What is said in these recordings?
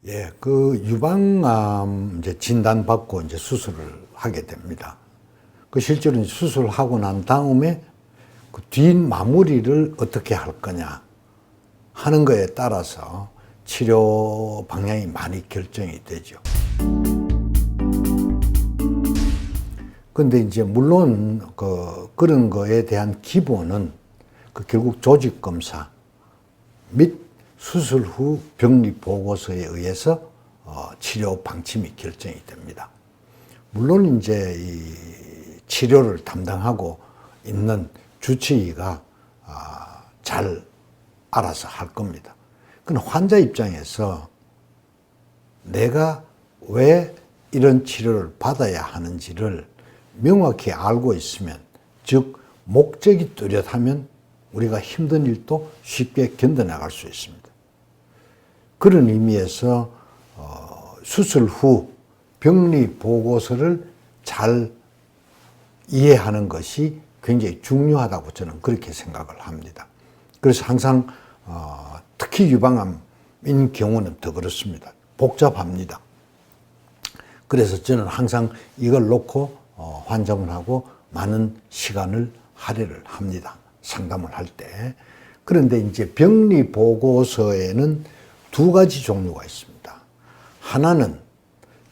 예, 그 유방암 이제 진단받고 이제 수술을 하게 됩니다. 그 실제로 수술하고 난 다음에 그 뒷마무리를 어떻게 할 거냐 하는 거에 따라서 치료 방향이 많이 결정이 되죠. 근데 이제 물론 그런 거에 대한 기본은 결국 조직 검사 및 수술 후 병리 보고서에 의해서 치료 방침이 결정이 됩니다. 물론 이제 이 치료를 담당하고 있는 주치의가 잘 알아서 할 겁니다. 그런데 환자 입장에서 내가 왜 이런 치료를 받아야 하는지를 명확히 알고 있으면, 즉 목적이 뚜렷하면 우리가 힘든 일도 쉽게 견뎌나갈 수 있습니다. 그런 의미에서 수술 후 병리 보고서를 잘 이해하는 것이 굉장히 중요하다고 저는 그렇게 생각을 합니다. 그래서 항상 특히 유방암인 경우는 더 그렇습니다. 복잡합니다. 그래서 저는 항상 이걸 놓고 환자분하고 많은 시간을 할애를 합니다. 상담을 할 때. 그런데 이제 병리 보고서에는 두 가지 종류가 있습니다. 하나는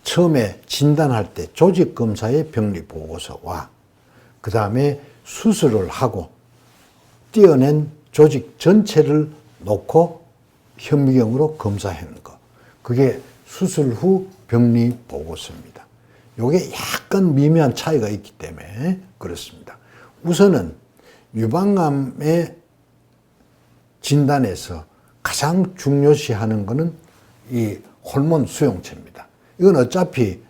처음에 진단할 때 조직 검사의 병리 보고서와 그 다음에 수술을 하고 떼어낸 조직 전체를 놓고 현미경으로 검사하는 거. 그게 수술 후 병리 보고서입니다. 이게 약간 미묘한 차이가 있기 때문에 그렇습니다. 우선은 유방암의 진단에서 가장 중요시하는 것은 이 호르몬 수용체입니다. 이건 어차피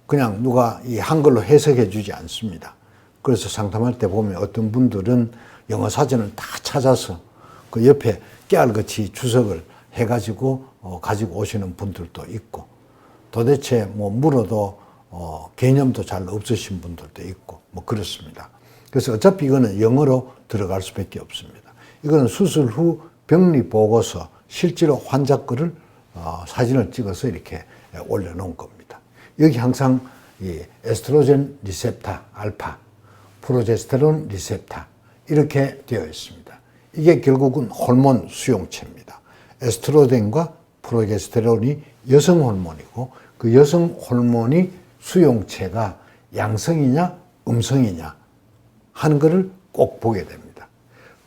그냥 누가 이 한글로 해석해 주지 않습니다. 그래서 상담할 때 보면 어떤 분들은 영어 사전을 다 찾아서 그 옆에 깨알같이 주석을 해가지고 가지고 오시는 분들도 있고, 도대체 뭐 물어도 개념도 잘 없으신 분들도 있고 뭐 그렇습니다. 그래서 어차피 이거는 영어로 들어갈 수밖에 없습니다. 이거는 수술 후 병리 보고서, 실제로 환자 거를 사진을 찍어서 이렇게 올려놓은 겁니다. 여기 항상 이 에스트로겐 리셉터 알파, 프로제스테론 리셉터 이렇게 되어 있습니다. 이게 결국은 호르몬 수용체입니다. 에스트로겐과 프로제스테론이 여성 호르몬이고, 그 여성 호르몬이 수용체가 양성이냐 음성이냐 하는 것을 꼭 보게 됩니다.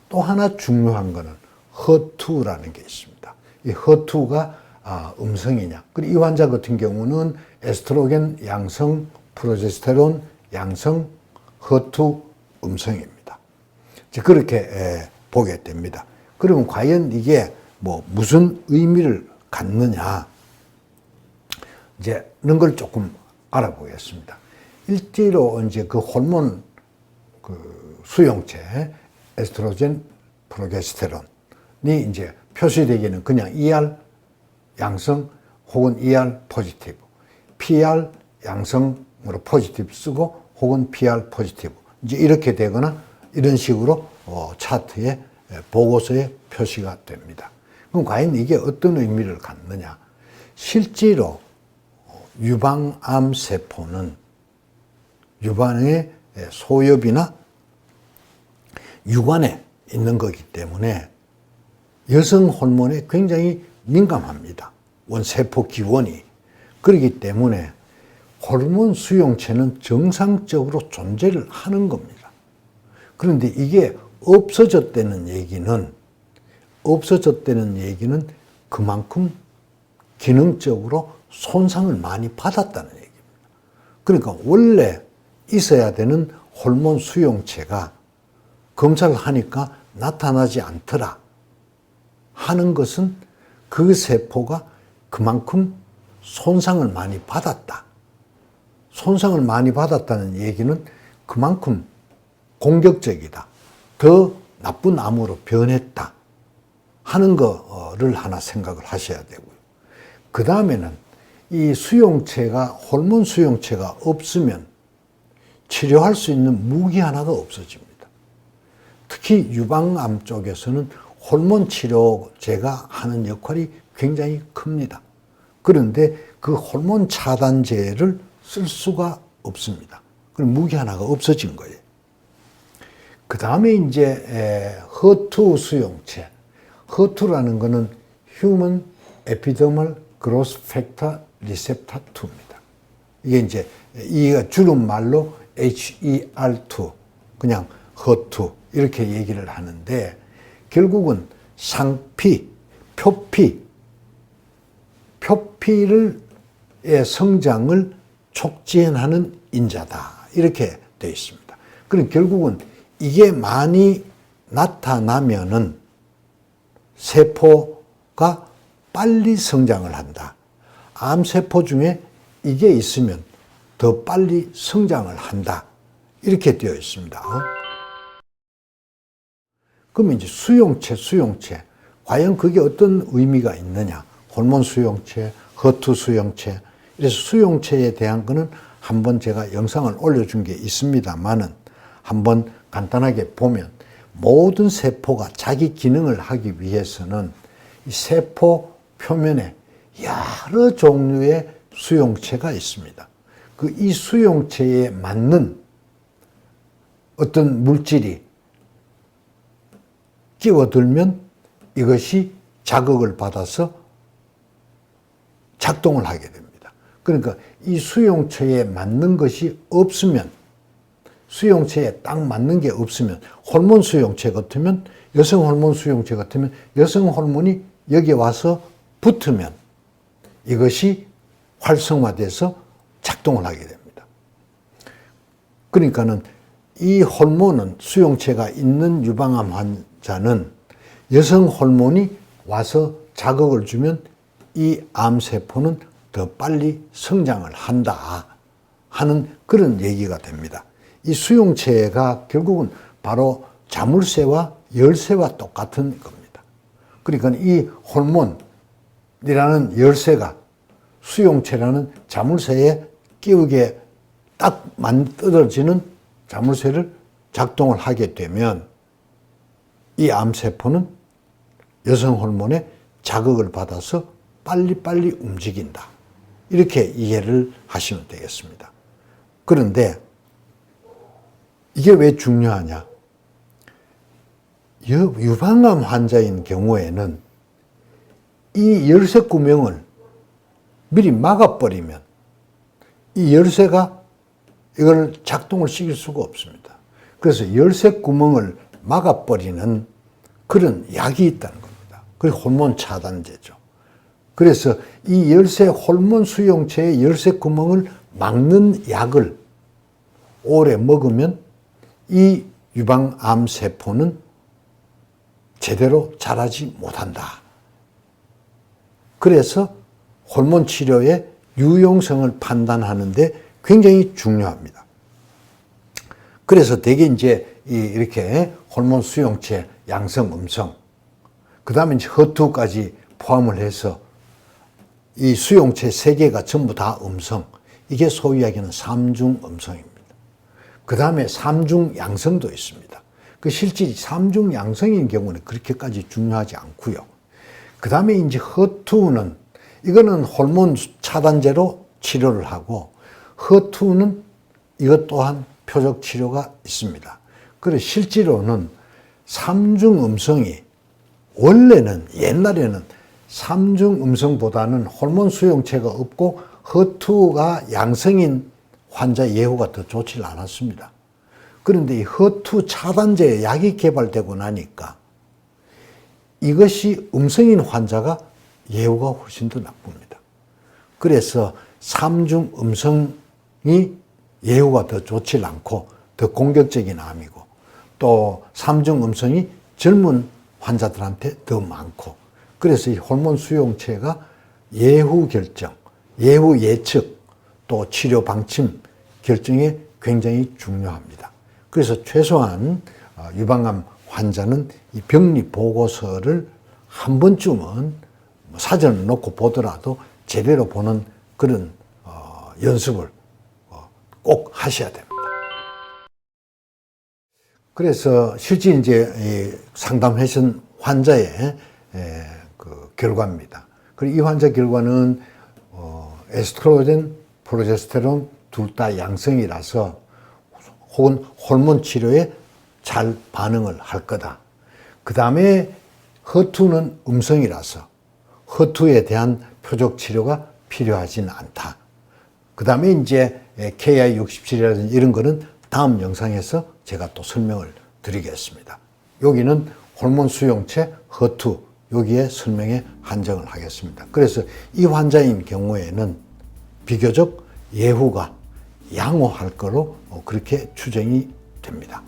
또 하나 중요한 것은 HER2라는 게 있습니다. 이 HER2가 음성이냐. 그리고 이 환자 같은 경우는 에스트로겐 양성, 프로제스테론 양성, HER2 음성입니다. 그렇게 보게 됩니다. 그러면 과연 이게 뭐 무슨 의미를 갖느냐, 이제는 걸 조금 알아보겠습니다. 일제로 이제 그 호르몬 수용체 에스트로겐, 프로게스테론이 이제 표시되기는 그냥 ER 양성 혹은 ER 포지티브, PR 양성으로 포지티브 쓰고 혹은 PR 포지티브 이제 이렇게 되거나 이런 식으로 차트에 보고서에 표시가 됩니다. 그럼 과연 이게 어떤 의미를 갖느냐? 실제로 유방암 세포는 유방의 소엽이나 유관에 있는 거기 때문에 여성 호르몬에 굉장히 민감합니다. 세포 기원이. 그렇기 때문에 호르몬 수용체는 정상적으로 존재를 하는 겁니다. 그런데 이게 없어졌다는 얘기는 그만큼 기능적으로 손상을 많이 받았다는 얘기입니다. 그러니까 원래 있어야 되는 호르몬 수용체가 검사를 하니까 나타나지 않더라 하는 것은 그 세포가 그만큼 손상을 많이 받았다. 손상을 많이 받았다는 얘기는 그만큼 공격적이다. 더 나쁜 암으로 변했다 하는 거를 하나 생각을 하셔야 되고요. 그 다음에는 이 수용체가, 호르몬 수용체가 없으면 치료할 수 있는 무기 하나가 없어집니다. 특히 유방암 쪽에서는 호르몬 치료제가 하는 역할이 굉장히 큽니다. 그런데 그 호르몬 차단제를 쓸 수가 없습니다. 그럼 무기 하나가 없어진 거예요. 그 다음에 이제 허투 수용체. 허투라는 거는 Human Epidermal Growth Factor Receptor 2입니다. 이게 이제 이 줄임말로 HER2, 그냥 허투 이렇게 얘기를 하는데 결국은 상피, 표피의 성장을 촉진하는 인자다. 이렇게 되어 있습니다. 그럼 결국은 이게 많이 나타나면은 세포가 빨리 성장을 한다. 암세포 중에 이게 있으면 더 빨리 성장을 한다. 이렇게 되어 있습니다. 그럼 이제 수용체. 과연 그게 어떤 의미가 있느냐? 호르몬 수용체, 허투 수용체. 그래서 수용체에 대한 거는 한번 제가 영상을 올려준 게 있습니다만은 한번 간단하게 보면 모든 세포가 자기 기능을 하기 위해서는 이 세포 표면에 여러 종류의 수용체가 있습니다. 이 수용체에 맞는 어떤 물질이 끼어들면 이것이 자극을 받아서 작동을 하게 됩니다. 그러니까 이 수용체에 맞는 것이 없으면, 수용체에 딱 맞는 게 없으면, 호르몬 수용체 같으면, 여성 호르몬 수용체 같으면 여성 호르몬이 여기 와서 붙으면 이것이 활성화돼서 작동을 하게 됩니다. 그러니까는 이 호르몬은, 수용체가 있는 유방암 환자는 여성 호르몬이 와서 자극을 주면 이 암세포는 더 빨리 성장을 한다 하는 그런 얘기가 됩니다. 이 수용체가 결국은 바로 자물쇠와 열쇠와 똑같은 겁니다. 그러니까 이 호르몬이라는 열쇠가 수용체라는 자물쇠에 끼우게 딱 만들어지는 자물쇠를 작동을 하게 되면 이 암세포는 여성 호르몬의 자극을 받아서 빨리빨리 움직인다. 이렇게 이해를 하시면 되겠습니다. 그런데 이게 왜 중요하냐? 유방암 환자인 경우에는 이 열쇠 구멍을 미리 막아버리면 이 열쇠가 이걸 작동을 시킬 수가 없습니다. 그래서 열쇠 구멍을 막아버리는 그런 약이 있다는 겁니다. 그게 호르몬 차단제죠. 그래서 이 열쇠 호르몬 수용체의 열쇠 구멍을 막는 약을 오래 먹으면 이 유방암 세포는 제대로 자라지 못한다. 그래서 호르몬 치료의 유용성을 판단하는데 굉장히 중요합니다. 그래서 대개 이제 이렇게 호르몬 수용체 양성, 음성, 그 다음에 이제 허투까지 포함을 해서 이 수용체 3개가 전부 다 음성, 이게 소위 이야기하는 삼중 음성입니다. 그 다음에 삼중 양성도 있습니다. 그 실질이 삼중 양성인 경우는 그렇게까지 중요하지 않고요. 그 다음에 이제 허투는, 이거는 호르몬 차단제로 치료를 하고, 허투는 이것 또한 표적 치료가 있습니다. 그래서 실제로는 삼중 음성이 원래는 옛날에는 삼중 음성보다는 호르몬 수용체가 없고 허투가 양성인 환자 예후가 더 좋지 않았습니다. 그런데 이 허투 차단제 약이 개발되고 나니까 이것이 음성인 환자가 예후가 훨씬 더 나쁩니다. 그래서 삼중 음성이 예후가 더 좋지 않고 더 공격적인 암이고, 또 삼중 음성이 젊은 환자들한테 더 많고, 그래서 이 호르몬 수용체가 예후 결정, 예후 예측, 또 치료 방침 결정에 굉장히 중요합니다. 그래서 최소한 유방암 환자는 이 병리 보고서를 한 번쯤은 사전을 놓고 보더라도 제대로 보는 그런 연습을 꼭 하셔야 됩니다. 그래서 실제 이제 상담하신 환자의 그 결과입니다. 그리고 이 환자 결과는 에스트로겐, 프로제스테론 둘 다 양성이라서 혹은 호르몬 치료에 잘 반응을 할 거다. 그 다음에 허투는 음성이라서 허투에 대한 표적 치료가 필요하지는 않다. 그 다음에 이제 KI67이라든지 이런 거는 다음 영상에서 제가 또 설명을 드리겠습니다. 여기는 호르몬 수용체 허투 여기에 설명에 한정을 하겠습니다. 그래서 이 환자인 경우에는 비교적 예후가 양호할 거로 그렇게 추정이 됩니다.